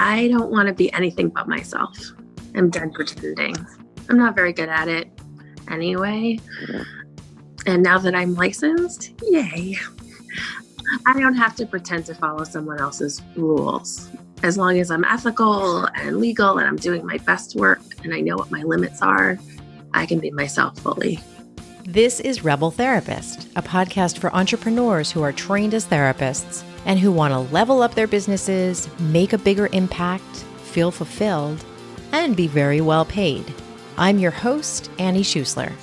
I don't want to be anything but myself. I'm done pretending. I'm not very good at it anyway. And now that I'm licensed, yay. I don't have to pretend to follow someone else's rules. As long as I'm ethical and legal and I'm doing my best work and I know what my limits are, I can be myself fully. This is Rebel Therapist, a podcast for entrepreneurs who are trained as therapists and who want to level up their businesses, make a bigger impact, feel fulfilled, and be very well paid. I'm your host, Annie Schusler.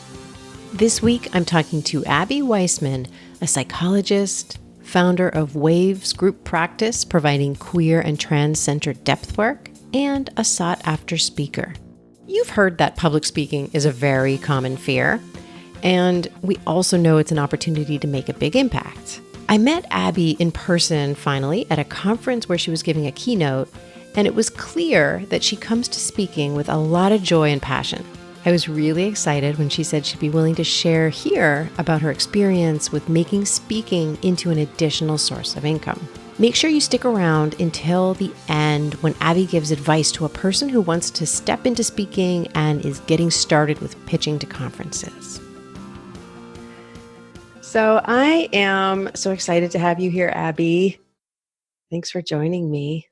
This week, I'm talking to Abi Weissman, a psychologist, founder of Waves Group Practice, providing queer and trans-centered depth work, and a sought-after speaker. You've heard that public speaking is a very common fear, and we also know it's an opportunity to make a big impact. I met Abi in person, finally, at a conference where she was giving a keynote, and it was clear that she comes to speaking with a lot of joy and passion. I was really excited when she said she'd be willing to share here about her experience with making speaking into an additional source of income. Make sure you stick around until the end when Abi gives advice to a person who wants to step into speaking and is getting started with pitching to conferences. So I am so excited to have you here, Abi. Thanks for joining me.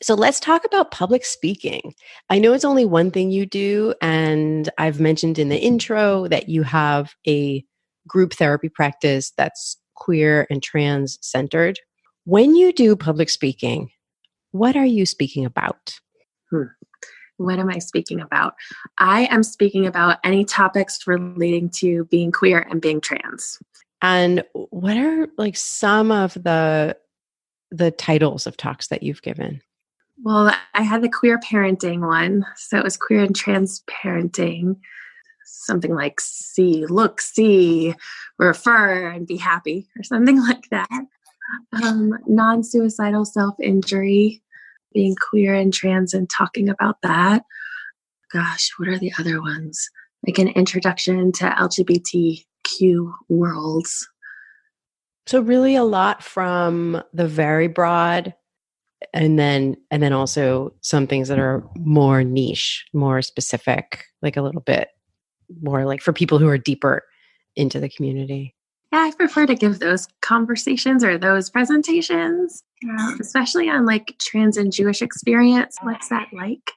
So let's talk about public speaking. I know it's only one thing you do, and I've mentioned in the intro that you have a group therapy practice that's queer and trans-centered. When you do public speaking, what are you speaking about? What am I speaking about? I am speaking about any topics relating to being queer and being trans. And what are like some of the titles of talks that you've given? Well, I had the queer parenting one. So it was queer and trans parenting. Something like see, look, see, refer, and be happy, or something like that. Non-suicidal self-injury, being queer and trans and talking about that. Gosh, what are the other ones? Like an introduction to LGBTQ worlds. So really a lot from the very broad and then also some things that are more niche, more specific, like a little bit more like for people who are deeper into the community. Yeah, I prefer to give those conversations or those presentations, especially on like trans and Jewish experience. What's that like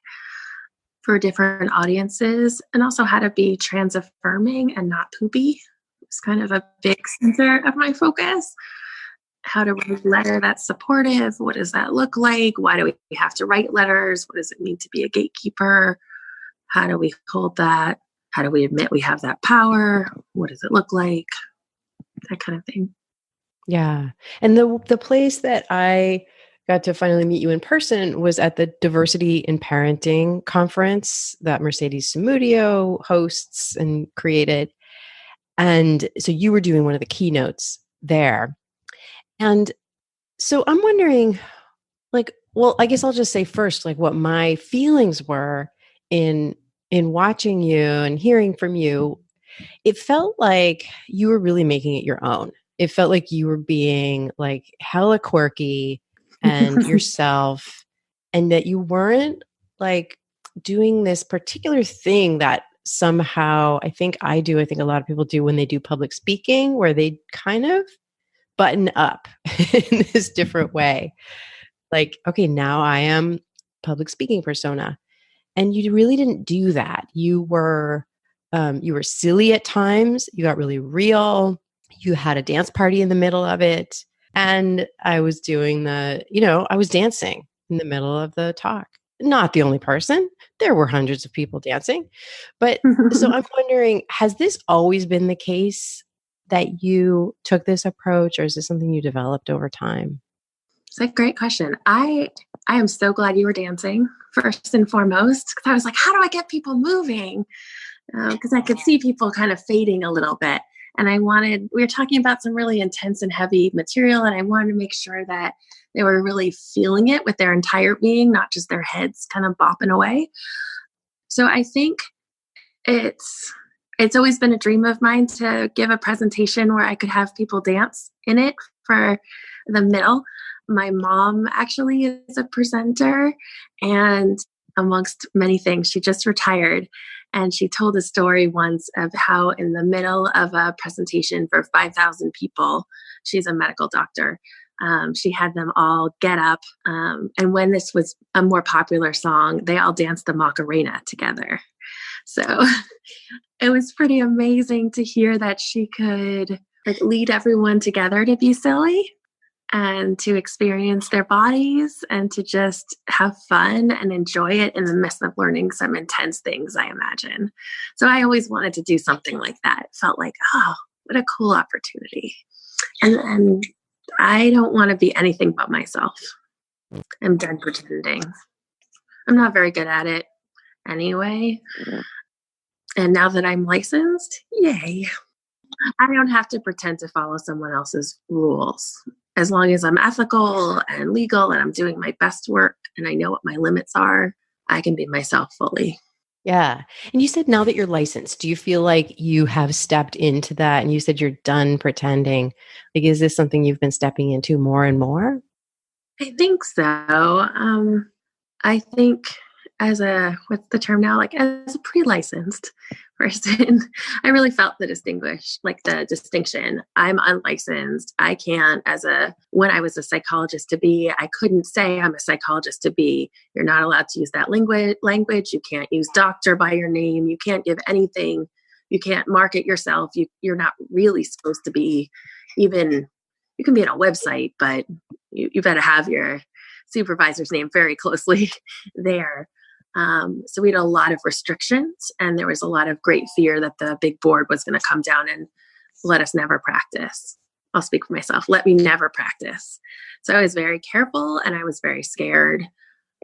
for different audiences? And also how to be trans affirming and not poopy. It's kind of a big center of my focus. How to write a letter that's supportive. What does that look like? Why do we have to write letters? What does it mean to be a gatekeeper? How do we hold that? How do we admit we have that power? What does it look like? That kind of thing. Yeah. And the place that I got to finally meet you in person was at the Diversity in Parenting conference that Mercedes Samudio hosts and created. And so you were doing one of the keynotes there. And so I'm wondering, like, well, I guess I'll just say first, like what my feelings were in watching you and hearing from you. It felt like you were really making it your own. It felt like you were being like hella quirky and yourself, and that you weren't like doing this particular thing that somehow I think a lot of people do when they do public speaking, where they kind of button up in this different way. Like, okay, now I am public speaking persona. And you really didn't do that. You were silly at times. You got really real. You had a dance party in the middle of it. And I was doing I was dancing in the middle of the talk. Not the only person. There were hundreds of people dancing. But so I'm wondering, has this always been the case that you took this approach, or is this something you developed over time? It's a great question. I am so glad you were dancing first and foremost, because I was like, how do I get people moving? Because I could see people kind of fading a little bit. And we were talking about some really intense and heavy material, and I wanted to make sure that they were really feeling it with their entire being, not just their heads kind of bopping away. So I think it's always been a dream of mine to give a presentation where I could have people dance in it for the middle. my mom actually is a presenter, and amongst many things, she just retired. And she told a story once of how in the middle of a presentation for 5,000 people, she's a medical doctor, she had them all get up. And when this was a more popular song, they all danced the Macarena together. So it was pretty amazing to hear that she could like lead everyone together to be silly and to experience their bodies and to just have fun and enjoy it in the midst of learning some intense things, I imagine. So I always wanted to do something like that. It felt like, oh, what a cool opportunity. And I don't want to be anything but myself. I'm done pretending. I'm not very good at it anyway. And now that I'm licensed, yay. I don't have to pretend to follow someone else's rules. As long as I'm ethical and legal and I'm doing my best work and I know what my limits are, I can be myself fully. Yeah. And you said now that you're licensed, do you feel like you have stepped into that? And you said you're done pretending. Like, is this something you've been stepping into more and more? I think so. I think what's the term now? Like as a pre-licensed person, I really felt the distinction. I'm unlicensed. I can't, when I was a psychologist to be, I couldn't say I'm a psychologist to be. You're not allowed to use that language. You can't use doctor by your name. You can't give anything. You can't market yourself. You're not really supposed to be even, you can be on a website, but you better have your supervisor's name very closely there. So we had a lot of restrictions, and there was a lot of great fear that the big board was going to come down and let us never practice. I'll speak for myself. Let me never practice. So I was very careful and I was very scared.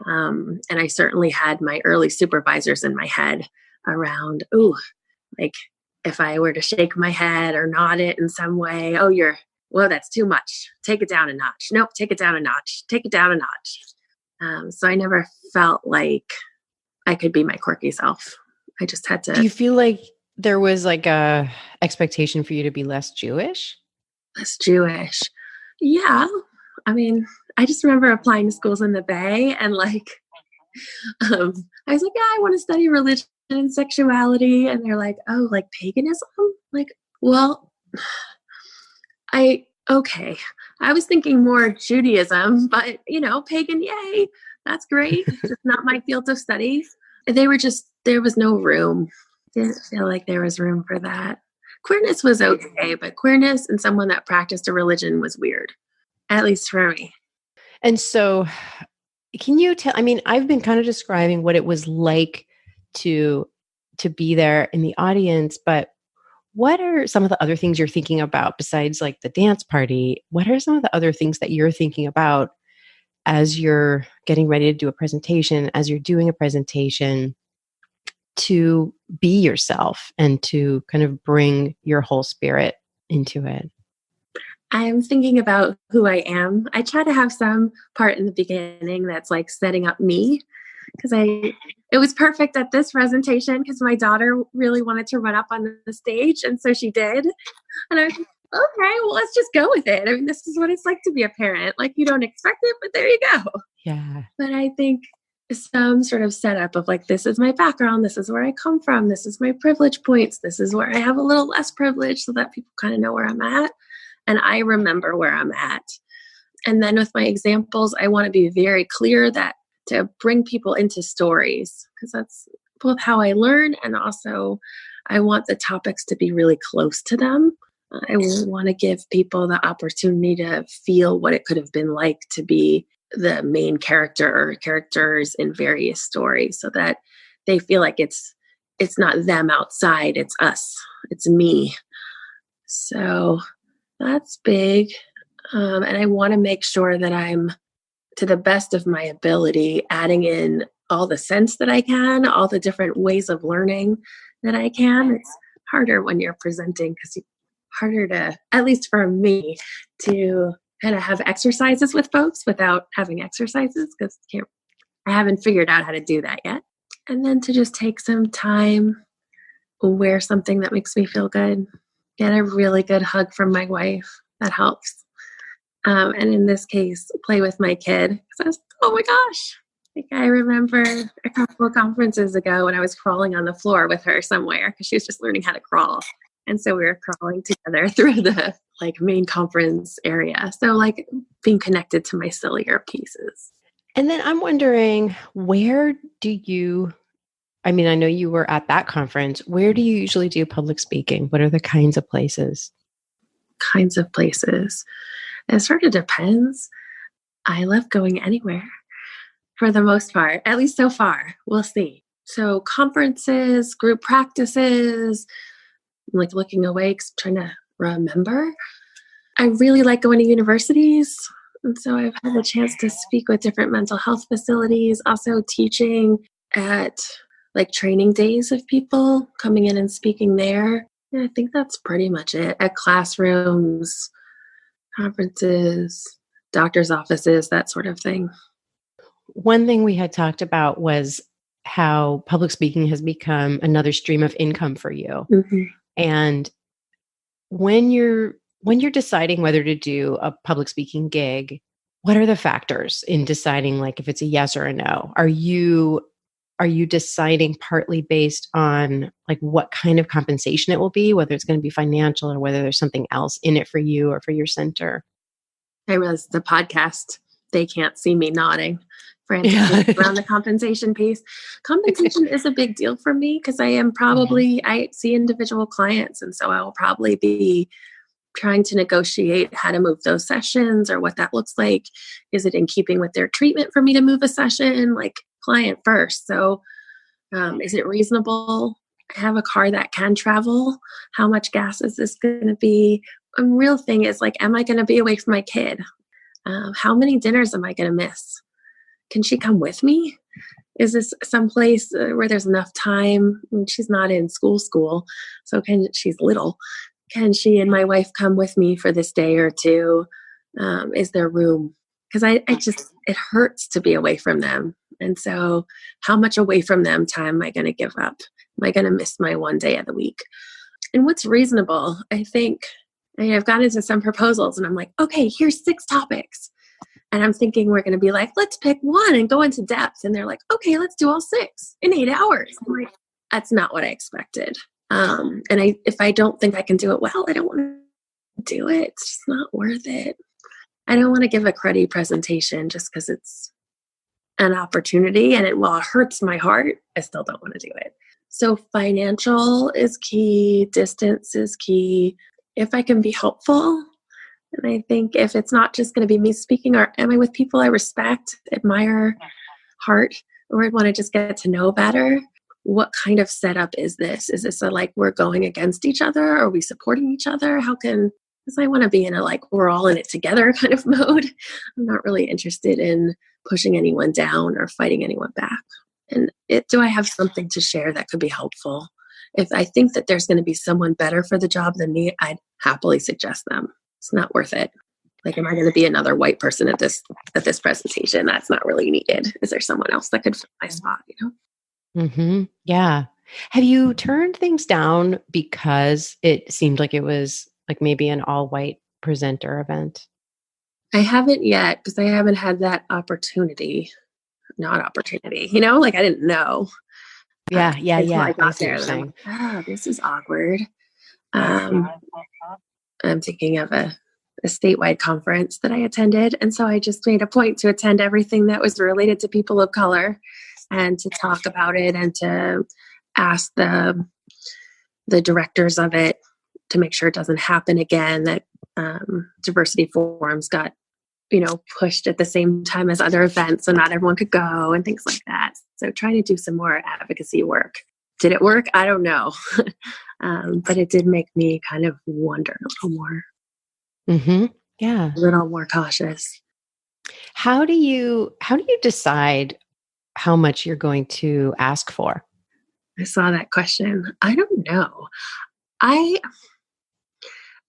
And I certainly had my early supervisors in my head around, like if I were to shake my head or nod it in some way, that's too much. Take it down a notch. Nope, take it down a notch. Take it down a notch. So I never felt like I could be my quirky self. I just had to. Do you feel like there was like a expectation for you to be less Jewish? Less Jewish. Yeah. I mean, I just remember applying to schools in the Bay and I was like, yeah, I want to study religion and sexuality. And they're like, oh, like paganism? Like, well, okay. I was thinking more Judaism, but pagan, yay. That's great. It's not my field of study. There was no room. Didn't feel like there was room for that. Queerness was okay, but queerness and someone that practiced a religion was weird, at least for me. And so can you tell, I've been kind of describing what it was like to be there in the audience, but what are some of the other things you're thinking about besides like the dance party? What are some of the other things that you're thinking about as you're getting ready to do a presentation, as you're doing a presentation, to be yourself and to kind of bring your whole spirit into it? I'm thinking about who I am. I try to have some part in the beginning that's like setting up me, because it was perfect at this presentation because my daughter really wanted to run up on the stage, and so she did. And I was like, okay, well, let's just go with it. I mean, this is what it's like to be a parent. Like, you don't expect it, but there you go. Yeah. But I think some sort of setup of like, this is my background, this is where I come from, this is my privilege points, this is where I have a little less privilege, so that people kind of know where I'm at. And I remember where I'm at. And then with my examples, I want to be very clear that to bring people into stories, because that's both how I learn, and also I want the topics to be really close to them. I want to give people the opportunity to feel what it could have been like to be the main character or characters in various stories, so that they feel like it's not them outside, it's us, it's me. So that's big. And I want to make sure that I'm, to the best of my ability, adding in all the sense that I can, all the different ways of learning that I can. It's harder when you're presenting because it's harder to, at least for me, to kind of have exercises with folks without having exercises, because I haven't figured out how to do that yet. And then to just take some time, wear something that makes me feel good, get a really good hug from my wife. That helps. And in this case, play with my kid. So I was, oh my gosh. Like I remember a couple of conferences ago when I was crawling on the floor with her somewhere because she was just learning how to crawl. And so we were crawling together through the like main conference area. So like being connected to my sillier pieces. And then I'm wondering, where do you, I mean, I know you were at that conference. Where do you usually do public speaking? What are the kinds of places? Kinds of places. It sort of depends. I love going anywhere for the most part, at least so far. We'll see. So conferences, group practices, I'm like looking away, trying to remember. I really like going to universities. And so I've had the chance to speak with different mental health facilities, also teaching at like training days of people coming in and speaking there. And I think that's pretty much it. At classrooms, conferences, doctor's offices, that sort of thing. One thing we had talked about was how public speaking has become another stream of income for you. Mm-hmm. And when you're deciding whether to do a public speaking gig, what are the factors in deciding like if it's a yes or a no? Are you deciding partly based on like what kind of compensation it will be, whether it's going to be financial or whether there's something else in it for you or for your center? I realize the podcast, they can't see me nodding frantically around the compensation piece. Compensation is a big deal for me because I see individual clients. And so I will probably be trying to negotiate how to move those sessions or what that looks like. Is it in keeping with their treatment for me to move a session? Like client first. So is it reasonable? I have a car that can travel. How much gas is this going to be? A real thing is like, am I going to be away from my kid? How many dinners am I going to miss? Can she come with me? Is this someplace where there's enough time? I mean, she's not in school, so she's little. Can she and my wife come with me for this day or two? Is there room? Because it hurts to be away from them. And so how much away from them time am I going to give up? Am I going to miss my one day of the week? And what's reasonable? I think I've gone into some proposals and I'm like, okay, here's 6 topics. And I'm thinking we're going to be like, let's pick one and go into depth. And they're like, okay, let's do all 6 in 8 hours. I'm like, that's not what I expected. If I don't think I can do it well, I don't want to do it. It's just not worth it. I don't want to give a cruddy presentation just because it's an opportunity while it hurts my heart, I still don't want to do it. So financial is key. Distance is key. If I can be helpful, and I think if it's not just going to be me speaking, or am I with people I respect, admire, heart, or I want to just get to know better, what kind of setup is this? Is this like we're going against each other? Are we supporting each other? Because I want to be in a like we're all in it together kind of mode. I'm not really interested in pushing anyone down or fighting anyone back. And do I have something to share that could be helpful? If I think that there's going to be someone better for the job than me, I'd happily suggest them. It's not worth it. Like, am I going to be another white person at this presentation? That's not really needed. Is there someone else that could fill my spot? Mm-hmm. Yeah. Have you turned things down because it seemed like it was like maybe an all-white presenter event? I haven't yet because I haven't had that opportunity. Not opportunity, like I didn't know. Yeah. Until I got there. And I'm like, this is awkward. I'm thinking of a statewide conference that I attended. And so I just made a point to attend everything that was related to people of color and to talk about it and to ask the directors of it to make sure it doesn't happen again, that diversity forums got, pushed at the same time as other events so not everyone could go and things like that. So trying to do some more advocacy work. Did it work? I don't know. But it did make me kind of wonder a little more. Mm-hmm. Yeah. A little more cautious. How do you decide how much you're going to ask for? I saw that question. I don't know. I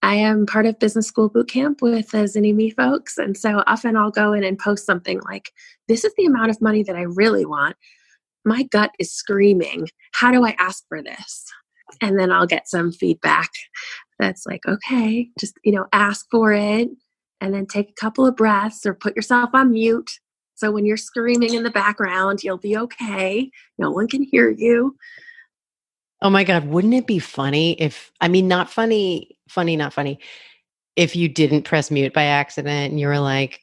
am part of business school boot camp with the Zini-Me folks. And so often I'll go in and post something like, this is the amount of money that I really want. My gut is screaming, how do I ask for this? And then I'll get some feedback that's like, okay, just, ask for it and then take a couple of breaths or put yourself on mute. So when you're screaming in the background, you'll be okay. No one can hear you. Oh my God. Wouldn't it be funny if, I mean, not funny, not funny, if you didn't press mute by accident and you were like,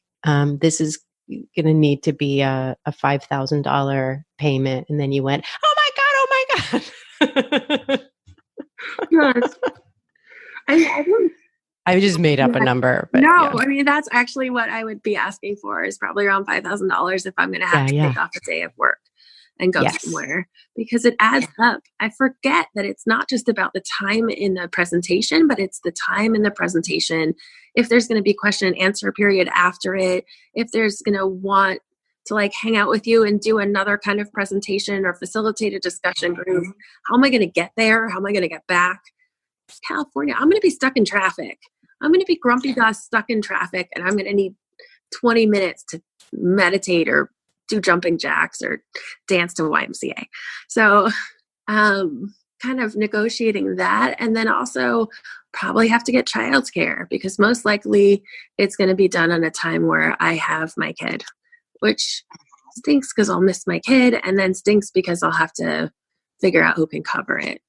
this is going to need to be a $5,000 payment. And then you went, oh my God. Yes. I don't. I just made up a number. But No, yeah. I mean, that's actually what I would be asking for, is probably around $5,000 if I'm going to have to take off a day of work and go somewhere, because it adds up. I forget that it's not just about the time in the presentation, but it's the time in the presentation. If there's going to be question and answer period after it, if there's going to want to like hang out with you and do another kind of presentation or facilitate a discussion group, how am I going to get there? How am I going to get back? It's California. I'm going to be stuck in traffic. I'm going to be grumpy Gus stuck in traffic, and I'm going to need 20 minutes to meditate or do jumping jacks or dance to YMCA. So kind of negotiating that. And then also probably have to get childcare, because most likely it's going to be done on a time where I have my kid, which stinks because I'll miss my kid, and then stinks because I'll have to figure out who can cover it.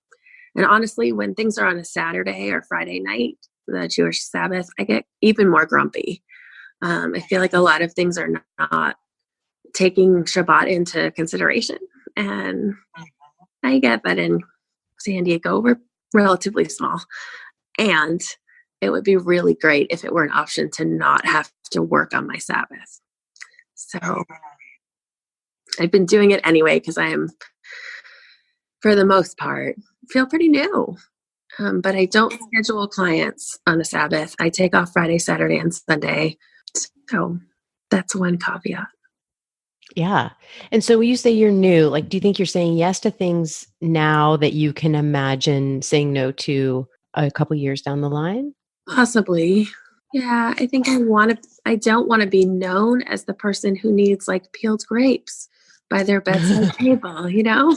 And honestly, when things are on a Saturday or Friday night, the Jewish Sabbath, I get even more grumpy. I feel like a lot of things are not taking Shabbat into consideration. And I get that in San Diego, we're relatively small. And it would be really great if it were an option to not have to work on my Sabbath. So I've been doing it anyway, because I am, for the most part, feel pretty new. But I don't schedule clients on a Sabbath. I take off Friday, Saturday, and Sunday. So that's one caveat. Yeah. And so when you say you're new, like, do you think you're saying yes to things now that you can imagine saying no to a couple years down the line? Possibly. Yeah. I think I don't want to be known as the person who needs like peeled grapes by their bedside table, you know?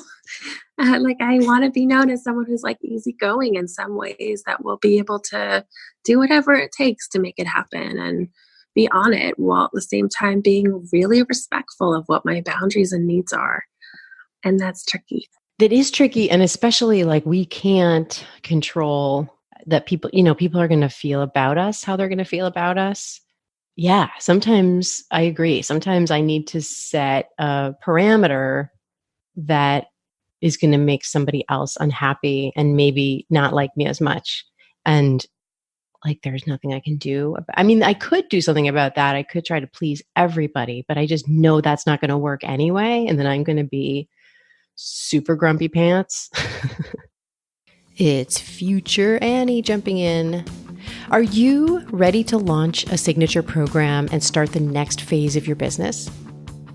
Like, I want to be known as someone who's like easygoing in some ways, that will be able to do whatever it takes to make it happen and be on it, while at the same time being really respectful of what my boundaries and needs are. And that's tricky. That is tricky. And especially like, we can't control that people, people are going to feel about us, how they're going to feel about us. Yeah. Sometimes I agree. Sometimes I need to set a parameter that is going to make somebody else unhappy and maybe not like me as much. And like, there's nothing I can do. I mean, I could do something about that. I could try to please everybody, but I just know that's not going to work anyway. And then I'm going to be super grumpy pants. It's future Annie jumping in. Are you ready to launch a signature program and start the next phase of your business?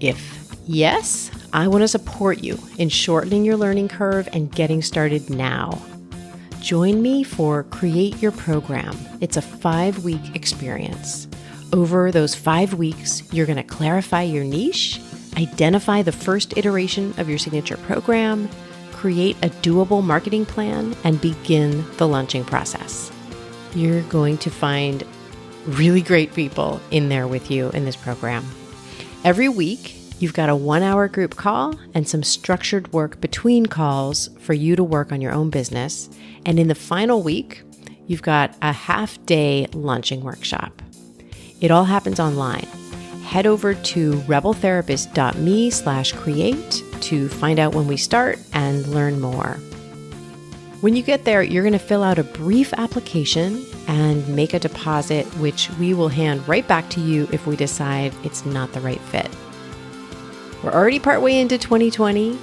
If yes, I want to support you in shortening your learning curve and getting started now. Join me for Create Your Program. It's a 5-week experience. Over those 5 weeks, you're going to clarify your niche, identify the first iteration of your signature program, create a doable marketing plan, and begin the launching process. You're going to find really great people in there with you in this program. Every week, you've got a 1-hour group call and some structured work between calls for you to work on your own business. And in the final week, you've got a half-day launching workshop. It all happens online. Head over to rebeltherapist.me/create to find out when we start and learn more. When you get there, you're going to fill out a brief application and make a deposit, which we will hand right back to you if we decide it's not the right fit. We're already partway into 2020,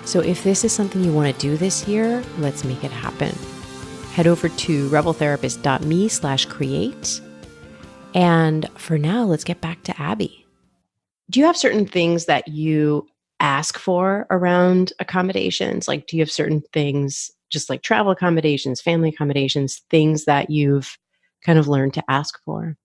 so if this is something you want to do this year, let's make it happen. Head over to rebeltherapist.me/create. And for now, let's get back to Abi. Do you have certain things that you ask for around accommodations? Like, do you have certain things, just like travel accommodations, family accommodations, things that you've kind of learned to ask for?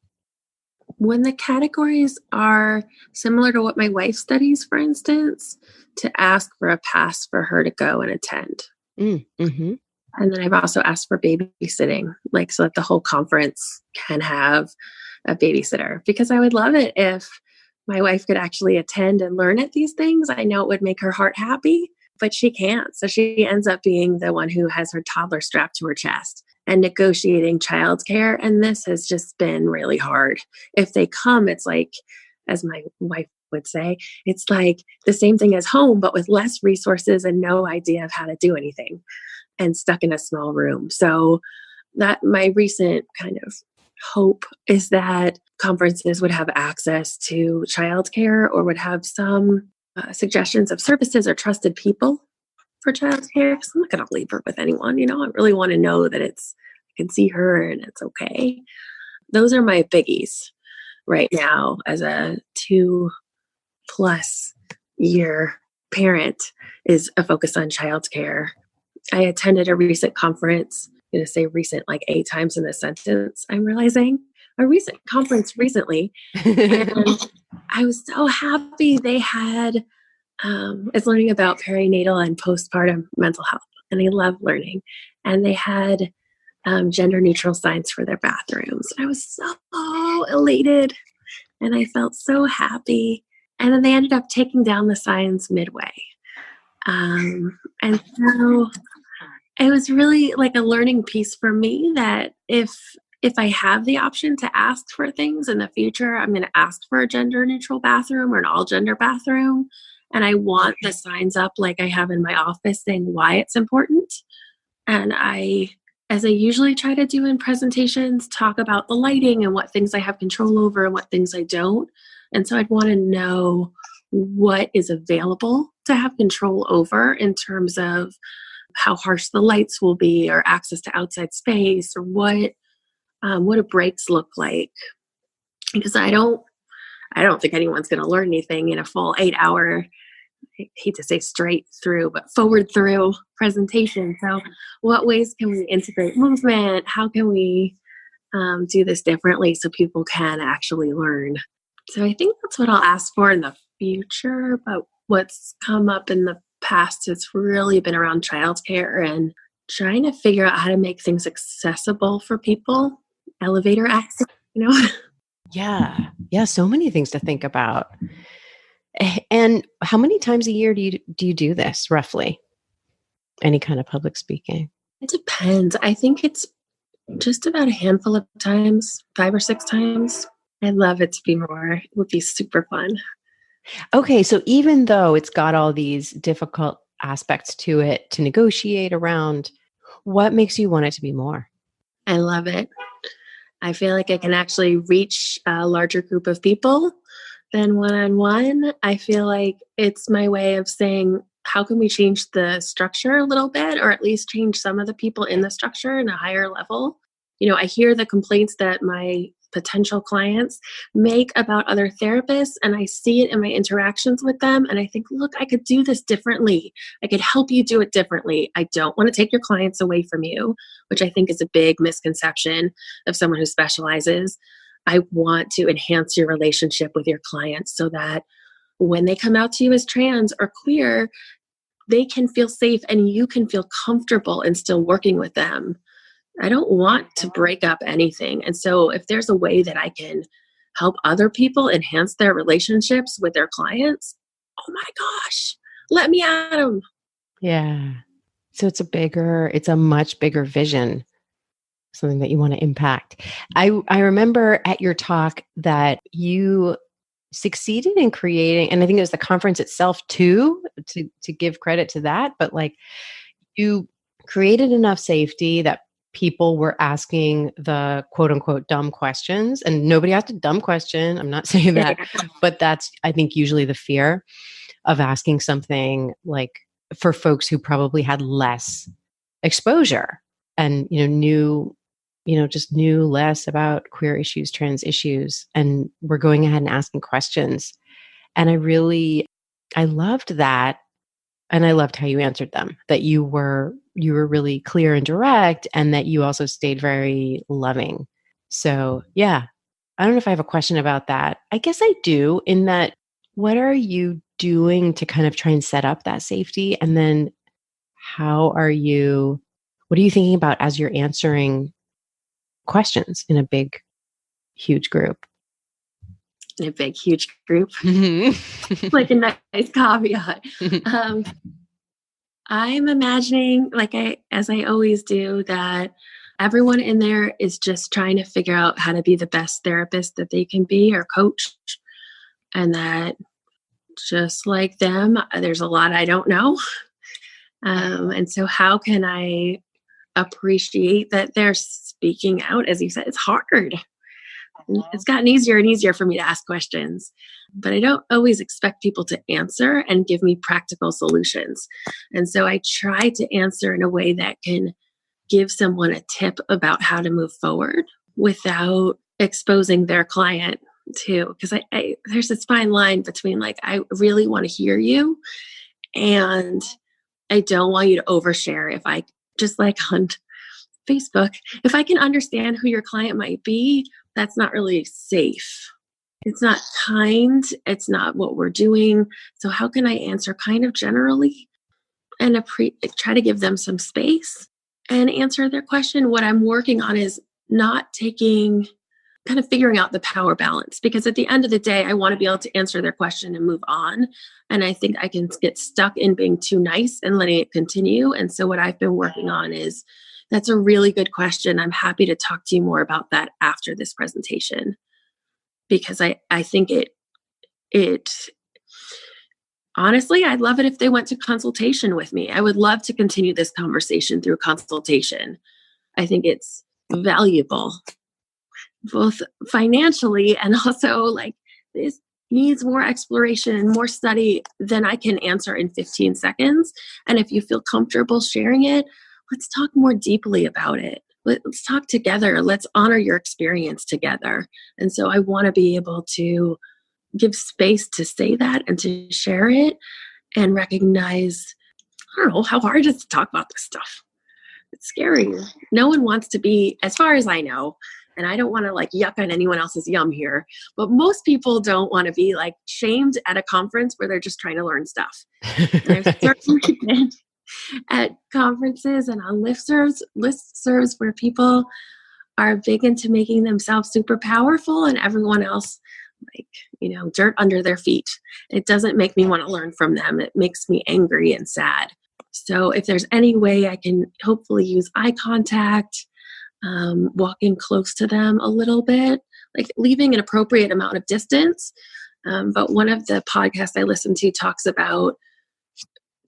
When the categories are similar to what my wife studies, for instance, to ask for a pass for her to go and attend. Mm-hmm. And then I've also asked for babysitting, like, so that the whole conference can have a babysitter, because I would love it if my wife could actually attend and learn at these things. I know it would make her heart happy, but she can't. So she ends up being the one who has her toddler strapped to her chest and negotiating childcare. And this has just been really hard. If they come, it's like, as my wife would say, it's like the same thing as home, but with less resources and no idea of how to do anything and stuck in a small room. So that my recent kind of hope is that conferences would have access to childcare or would have some suggestions of services or trusted people for childcare. Because I'm not going to leave her with anyone. I really want to know that I can see her and it's okay. Those are my biggies right now as a 2+ year parent, is a focus on childcare. I attended a recent conference. I'm going to say recent like 8 times in this sentence. I'm realizing a recent conference recently. And I was so happy they had, it's learning about perinatal and postpartum mental health. And I love learning. And they had gender neutral signs for their bathrooms. I was so elated and I felt so happy. And then they ended up taking down the signs midway. And so it was really like a learning piece for me that if I have the option to ask for things in the future, I'm going to ask for a gender neutral bathroom or an all gender bathroom. And I want the signs up like I have in my office saying why it's important. And as I usually try to do in presentations, talk about the lighting and what things I have control over and what things I don't. And so I'd want to know what is available to have control over in terms of how harsh the lights will be or access to outside space or what do breaks look like. Because I don't think anyone's going to learn anything in a full 8-hour, I hate to say straight through, but forward through presentation. So what ways can we integrate movement? How can we do this differently so people can actually learn? So I think that's what I'll ask for in the future. But what's come up in the past has really been around childcare and trying to figure out how to make things accessible for people. Elevator access, Yeah. So many things to think about. And how many times a year do you do this roughly? Any kind of public speaking? It depends. I think it's just about a handful of times, 5 or 6 times. I'd love it to be more. It would be super fun. Okay. So even though it's got all these difficult aspects to it to negotiate around, what makes you want it to be more? I love it. I feel like I can actually reach a larger group of people than one-on-one. I feel like it's my way of saying, how can we change the structure a little bit, or at least change some of the people in the structure in a higher level? I hear the complaints that my potential clients make about other therapists, and I see it in my interactions with them. And I think, look, I could do this differently. I could help you do it differently. I don't want to take your clients away from you, which I think is a big misconception of someone who specializes. I want to enhance your relationship with your clients so that when they come out to you as trans or queer, they can feel safe and you can feel comfortable in still working with them. I don't want to break up anything. And so if there's a way that I can help other people enhance their relationships with their clients, oh my gosh, let me at them. Yeah. So it's a much bigger vision, something that you want to impact. I remember at your talk that you succeeded in creating, and I think it was the conference itself too, to give credit to that, but like you created enough safety that people were asking the quote unquote dumb questions, and nobody asked a dumb question. I'm not saying that, but that's, I think, usually the fear of asking something like for folks who probably had less exposure and, knew less about queer issues, trans issues, and we're going ahead and asking questions. And I loved that. And I loved how you answered them, that you were really clear and direct, and that you also stayed very loving. So yeah, I don't know if I have a question about that. I guess I do, in that, what are you doing to kind of try and set up that safety? And then what are you thinking about as you're answering questions in a big huge group. In a big, huge group. Mm-hmm. Like a nice caveat. I'm imagining, as I always do, that everyone in there is just trying to figure out how to be the best therapist that they can be or coach. And that just like them, there's a lot I don't know. And so how can I appreciate that they're speaking out? As you said, it's hard. It's gotten easier and easier for me to ask questions, but I don't always expect people to answer and give me practical solutions. And so I try to answer in a way that can give someone a tip about how to move forward without exposing their client to, because there's this fine line between I really want to hear you and I don't want you to overshare. If I just on Facebook, if I can understand who your client might be, that's not really safe. It's not kind. It's not what we're doing. So how can I answer kind of generally and try to give them some space and answer their question? What I'm working on is not kind of figuring out the power balance, because at the end of the day, I want to be able to answer their question and move on. And I think I can get stuck in being too nice and letting it continue. And so what I've been working on is, that's a really good question. I'm happy to talk to you more about that after this presentation, because I think it honestly, I'd love it if they went to consultation with me. I would love to continue this conversation through consultation. I think it's valuable, both financially and also this needs more exploration and more study than I can answer in 15 seconds. And if you feel comfortable sharing it, let's talk more deeply about it. Let's talk together. Let's honor your experience together. And so I want to be able to give space to say that and to share it and recognize, I don't know, how hard it is to talk about this stuff. It's scary. No one wants to be, as far as I know, and I don't want to yuck on anyone else's yum here, but most people don't want to be shamed at a conference where they're just trying to learn stuff. And I've certainly been at conferences and on listservs where people are big into making themselves super powerful and everyone else dirt under their feet. It doesn't make me want to learn from them. It makes me angry and sad. So if there's any way I can hopefully use eye contact, walking close to them a little bit, leaving an appropriate amount of distance. But one of the podcasts I listen to talks about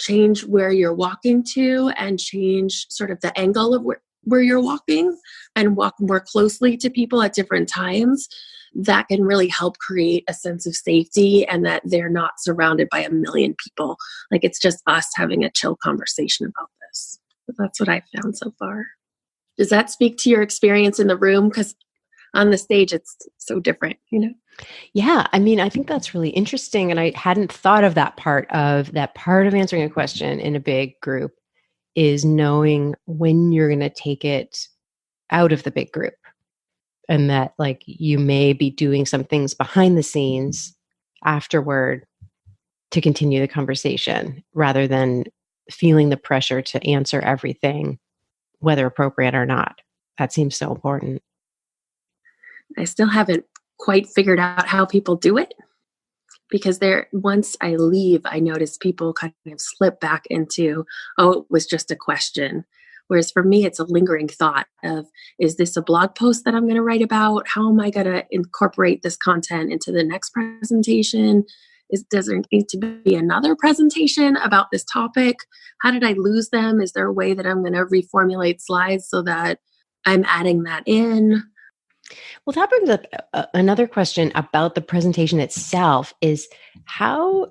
change where you're walking to and change sort of the angle of where you're walking and walk more closely to people at different times. That can really help create a sense of safety and that they're not surrounded by a million people. It's just us having a chill conversation about this. But that's what I've found so far. Does that speak to your experience in the room? Because on the stage, it's so different, Yeah. I mean, I think that's really interesting. And I hadn't thought of that part of answering a question in a big group is knowing when you're going to take it out of the big group. And that you may be doing some things behind the scenes afterward to continue the conversation rather than feeling the pressure to answer everything, whether appropriate or not. That seems so important. I still haven't quite figured out how people do it, because once I leave, I notice people kind of slip back into, oh, it was just a question. Whereas for me, it's a lingering thought of, is this a blog post that I'm going to write about? How am I going to incorporate this content into the next presentation? Does there need to be another presentation about this topic? How did I lose them? Is there a way that I'm going to reformulate slides so that I'm adding that in? Well, that brings up another question about the presentation itself is, how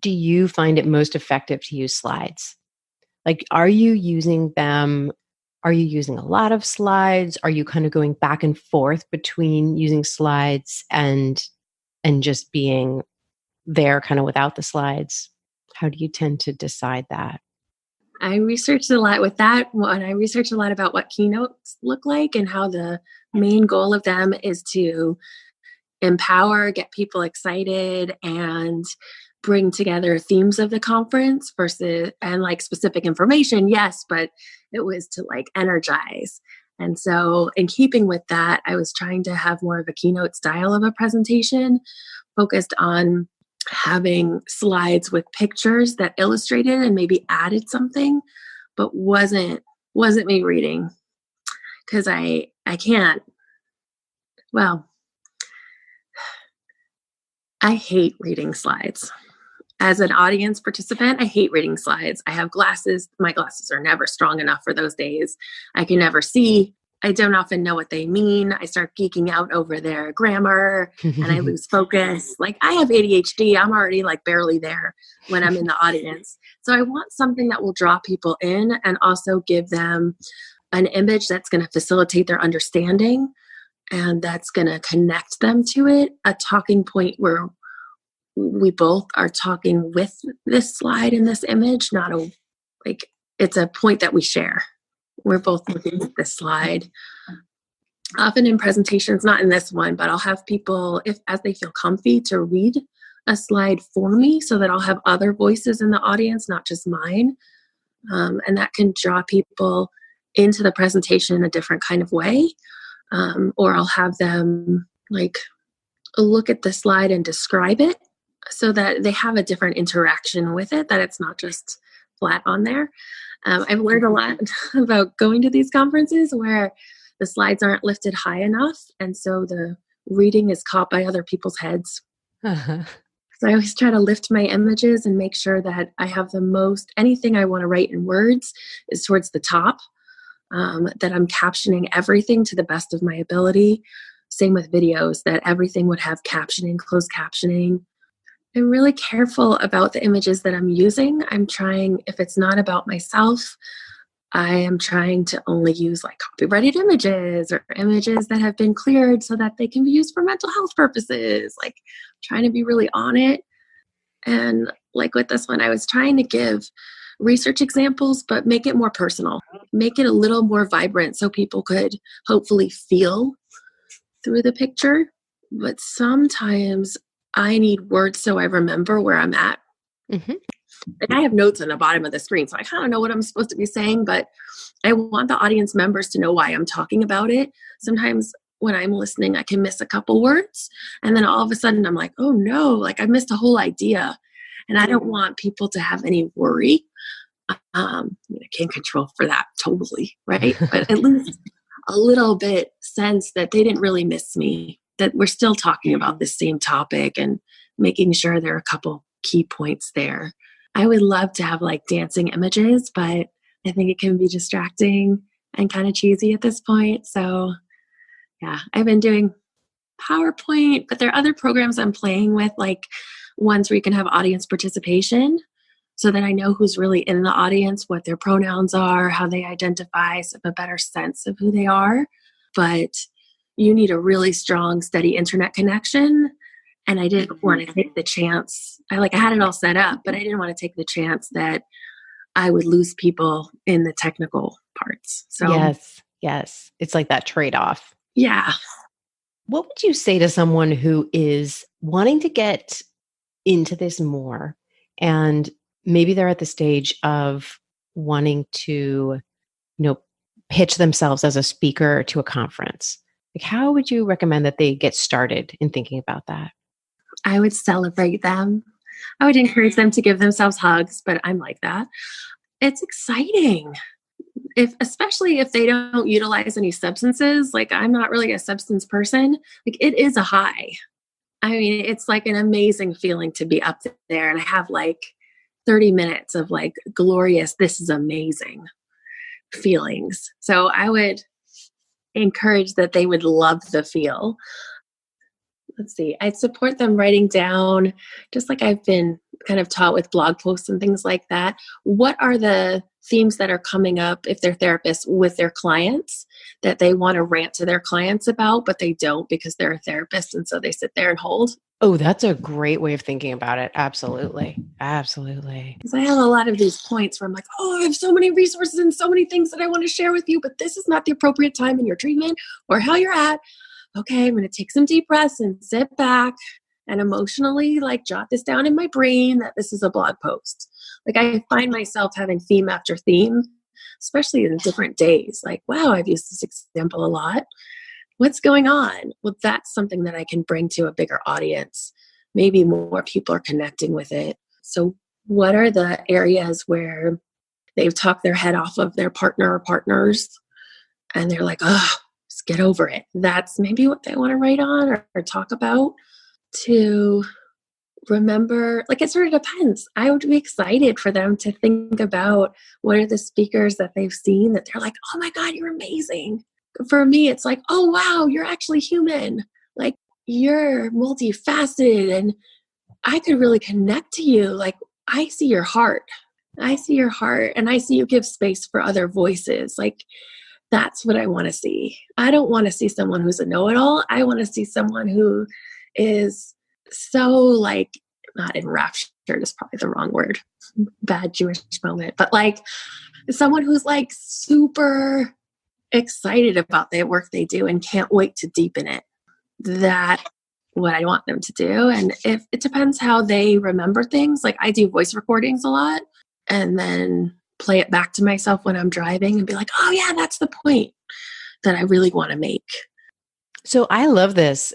do you find it most effective to use slides? Are you using them? Are you using a lot of slides? Are you kind of going back and forth between using slides and just being there kind of without the slides? How do you tend to decide that? I researched a lot with that one. I researched a lot about what keynotes look like and how the main goal of them is to empower, get people excited, and bring together themes of the conference and specific information. Yes, but it was to energize. And so in keeping with that, I was trying to have more of a keynote style of a presentation focused on having slides with pictures that illustrated and maybe added something, but wasn't me reading, because I can't, well, I hate reading slides. As an audience participant, I hate reading slides. I have glasses. My glasses are never strong enough for those days. I can never see. I don't often know what they mean. I start geeking out over their grammar and I lose focus. Like, I have ADHD. I'm already like barely there when I'm in the audience. So I want something that will draw people in and also give them an image that's going to facilitate their understanding and that's going to connect them to it. A talking point where we both are talking with this slide and this image, not a, like, it's a point that we share. We're both looking at this slide. Often in presentations, not in this one, but I'll have people, if as they feel comfy, to read a slide for me so that I'll have other voices in the audience, not just mine. And that can draw people into the presentation in a different kind of way. Or I'll have them like look at the slide and describe it so that they have a different interaction with it, that it's not just flat on there. I've learned a lot about going to these conferences where the slides aren't lifted high enough, and so the reading is caught by other people's heads. Uh-huh. So I always try to lift my images and make sure that I have the most, anything I want to write in words is towards the top, that I'm captioning everything to the best of my ability. Same with videos, that everything would have captioning, closed captioning. I'm really careful about the images that I'm using. I'm trying, if it's not about myself, I am trying to only use like copyrighted images or images that have been cleared so that they can be used for mental health purposes. Like, trying to be really on it. And like with this one, I was trying to give research examples, but make it more personal, make it a little more vibrant so people could hopefully feel through the picture. But sometimes I need words so I remember where I'm at. Mm-hmm. And I have notes on the bottom of the screen, so I kind of know what I'm supposed to be saying, but I want the audience members to know why I'm talking about it. Sometimes when I'm listening, I can miss a couple words, and then all of a sudden I'm like, oh no, like I missed a whole idea. And I don't want people to have any worry. I can't control for that totally, right? But at least a little bit sense that they didn't really miss me, that we're still talking about the same topic and making sure there are a couple key points there. I would love to have like dancing images, but I think it can be distracting and kind of cheesy at this point. So yeah, I've been doing PowerPoint, but there are other programs I'm playing with, like ones where you can have audience participation so that I know who's really in the audience, what their pronouns are, how they identify, so I have a better sense of who they are. But you need a really strong, steady internet connection. And I didn't want to take the chance. I had it all set up, but I didn't want to take the chance that I would lose people in the technical parts. So yes. It's like that trade-off. Yeah. What would you say to someone who is wanting to get into this more, and maybe they're at the stage of wanting to, pitch themselves as a speaker to a conference? Like, how would you recommend that they get started in thinking about that? I would celebrate them. I would encourage them to give themselves hugs, but I'm like that. It's exciting. Especially if they don't utilize any substances. Like, I'm not really a substance person. Like, it is a high. I mean, it's like an amazing feeling to be up there and have like 30 minutes of like glorious, this is amazing feelings. So I would encourage that they would love the feel. Let's see, I'd support them writing down, just like I've been kind of taught with blog posts and things like that. What are the themes that are coming up if they're therapists with their clients that they want to rant to their clients about, but they don't because they're a therapist, and so they sit there and hold? Oh, that's a great way of thinking about it. Absolutely. Because I have a lot of these points where I'm like, oh, I have so many resources and so many things that I want to share with you, but this is not the appropriate time in your treatment or how you're at. Okay, I'm going to take some deep breaths and sit back and emotionally jot this down in my brain that this is a blog post. Like, I find myself having theme after theme especially in different days. Like, wow, I've used this example a lot. What's going on? Well, that's something that I can bring to a bigger audience. Maybe more people are connecting with it. So what are the areas where they've talked their head off of their partner or partners and they're like, oh, just get over it. That's maybe what they want to write on or talk about. To remember, like, it sort of depends. I would be excited for them to think about what are the speakers that they've seen that they're like, oh my God, you're amazing. For me, it's like, oh wow, you're actually human. Like, you're multifaceted and I could really connect to you. Like, I see your heart. I see your heart and I see you give space for other voices. Like, that's what I want to see. I don't want to see someone who's a know-it-all. I want to see someone who is so, like, not enraptured is probably the wrong word. Bad Jewish moment. But like someone who's like super excited about the work they do and can't wait to deepen it. That's what I want them to do. And if it depends how they remember things, like I do voice recordings a lot and then play it back to myself when I'm driving and be like, oh yeah, that's the point that I really want to make. So I love this.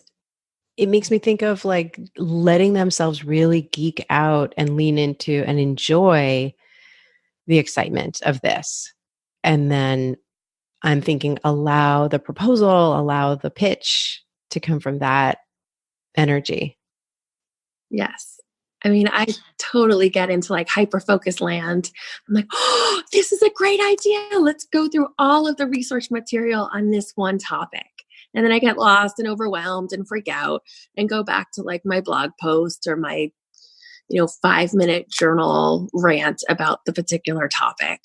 It makes me think of like letting themselves really geek out and lean into and enjoy the excitement of this. And then I'm thinking, allow the proposal, allow the pitch to come from that energy. Yes. I mean, I totally get into like hyper-focus land. I'm like, oh, this is a great idea. Let's go through all of the research material on this one topic. And then I get lost and overwhelmed and freak out and go back to like my blog post or my, 5-minute journal rant about the particular topic.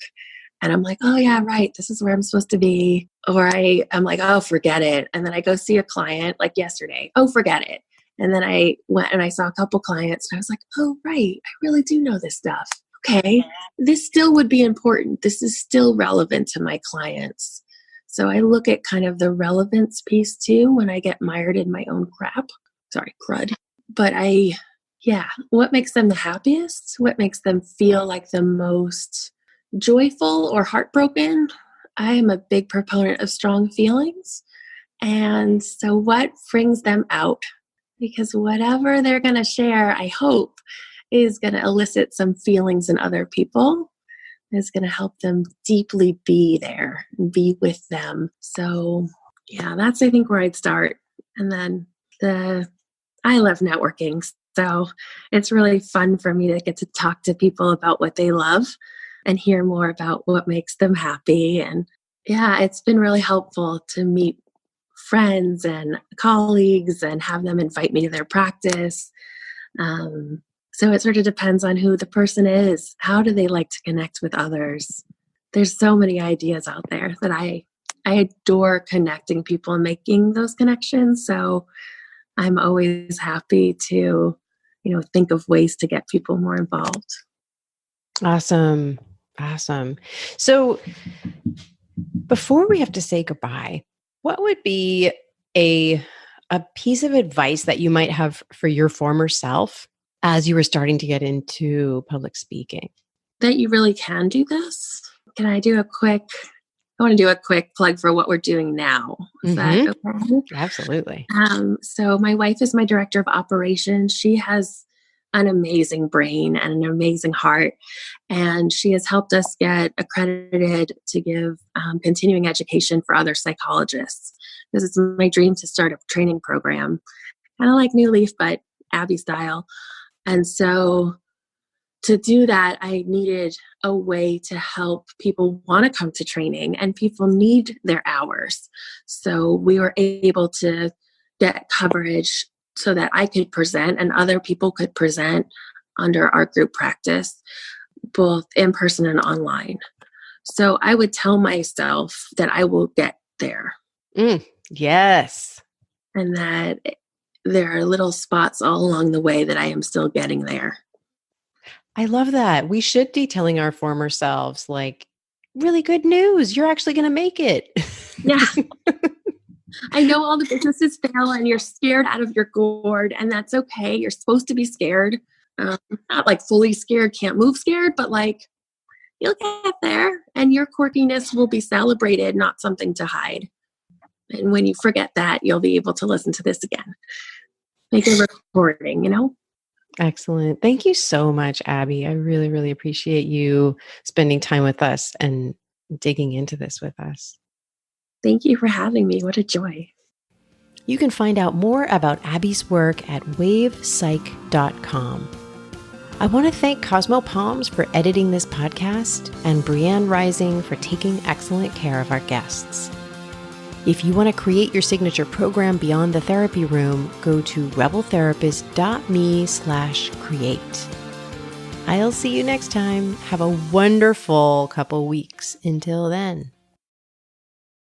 And I'm like, oh yeah, right. This is where I'm supposed to be. Or I'm like, oh, forget it. And then I go see a client like yesterday. Oh, forget it. And then I went and I saw a couple clients and I was like, oh, right. I really do know this stuff. Okay. This still would be important. This is still relevant to my clients. So I look at kind of the relevance piece too when I get mired in my own crud. But what makes them the happiest? What makes them feel like the most joyful or heartbroken? I am a big proponent of strong feelings. And so what brings them out? Because whatever they're going to share, I hope, is going to elicit some feelings in other people. Is going to help them deeply be there and be with them. So yeah, that's I think where I'd start. And then I love networking. So it's really fun for me to get to talk to people about what they love and hear more about what makes them happy. And yeah, it's been really helpful to meet friends and colleagues and have them invite me to their practice. So it sort of depends on who the person is. How do they like to connect with others? There's so many ideas out there that I adore connecting people and making those connections. So I'm always happy to, think of ways to get people more involved. Awesome. So before we have to say goodbye, what would be a piece of advice that you might have for your former self as you were starting to get into public speaking? That you really can do this. Can I do I want to do a quick plug for what we're doing now. Is that okay? Absolutely. So my wife is my director of operations. She has an amazing brain and an amazing heart. And she has helped us get accredited to give continuing education for other psychologists. Because it's my dream to start a training program. Kind of like New Leaf, but Abi style. And so to do that, I needed a way to help people want to come to training, and people need their hours. So we were able to get coverage so that I could present and other people could present under our group practice, both in person and online. So I would tell myself that I will get there. Yes. And that there are little spots all along the way that I am still getting there. I love that. We should be telling our former selves, like, really good news. You're actually going to make it. Yeah. I know all the businesses fail and you're scared out of your gourd, and that's okay. You're supposed to be scared. Not like fully scared, can't move scared, but like You'll get there, and your quirkiness will be celebrated, not something to hide. And when you forget that, you'll be able to listen to this again. Make a recording, you know? Excellent. Thank you so much, Abby. I really, really appreciate you spending time with us and digging into this with us. Thank you for having me. What a joy. You can find out more about Abby's work at wavepsych.com. I want to thank Cosmo Palms for editing this podcast and Brianne Rising for taking excellent care of our guests. If you want to create your signature program beyond the therapy room, go to rebeltherapist.me/create. I'll see you next time. Have a wonderful couple weeks. Until then.